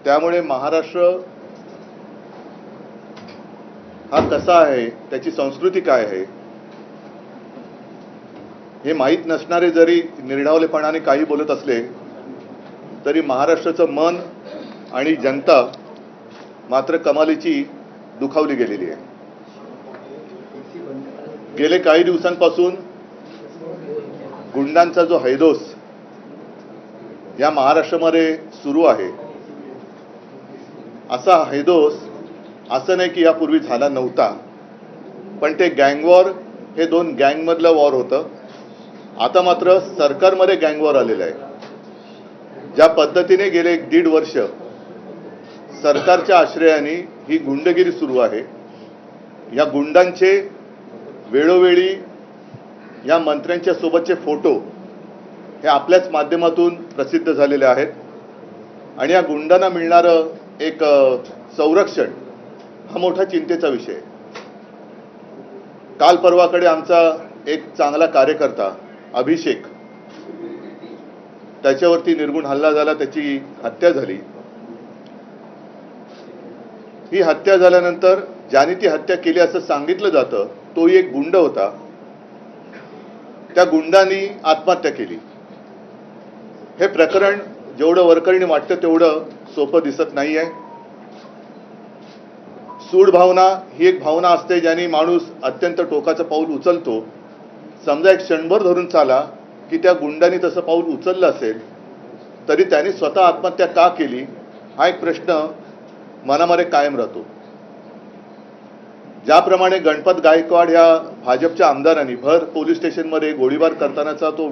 त्यामुळे महाराष्ट्र हा कसा आहे, त्याची संस्कृती काय आहे हे माहीत नसणारे जरी निर्ढावलेपणाने काही बोलत असले तरी महाराष्ट्राचं मन आणि जनता मात्र कमालीची दुखावली गेलेली आहे। गेले काही दिवसांपासून गुंडांचा जो हैदोस या महाराष्ट्रामध्ये सुरू आहे, असा हैदोस असं नाही की यापूर्वी झाला नव्हता, पण ते गँग वॉर हे दोन गँगमधलं वॉर होतं। आता मात्र सरकारमध्ये गँग वॉर आलेलं आहे। ज्या पद्धतीने गेले 1.5 वर्ष सरकारच्या आश्रयाने ही गुंडगिरी सुरू आहे, या गुंडांचे वेळोवेळी या मंत्र्यांच्या सोबतचे फोटो हे आपल्याच माध्यमातून प्रसिद्ध झालेले आहेत आणि या गुंडांना मिळणारं एक संरक्षण हा मोठा चिंतेचा विषय आहे। काल परवाकडे आमचा एक चांगला कार्यकर्ता अभिषेक, त्याच्यावरती निर्गुण हल्ला झाला, त्याची हत्या झाली। ही हत्या झाल्यानंतर ज्याने ती हत्या केली असं सांगितलं जातं तोही एक गुंड होता। त्या गुंडांनी आत्महत्या केली। हे प्रकरण जेवढं वरकरणी वाटतं तेवढं सोपं दिसत नाहीये। सूड भावना ही एक भावना असते ज्याने माणूस अत्यंत टोकाचं पाऊल उचलतो। समजा एक क्षणभर धरून चाला की त्या गुंडांनी तसं पाऊल उचललं असेल तरी त्यांनी स्वतः आत्महत्या का केली हा एक प्रश्न मनामध्ये कायम राहतो। ज्याप्रमाणे गणपत गायकवाड या भाजपच्या आमदारांनी भर पोलीस स्टेशनमध्ये गोळीबार करतानाचा तो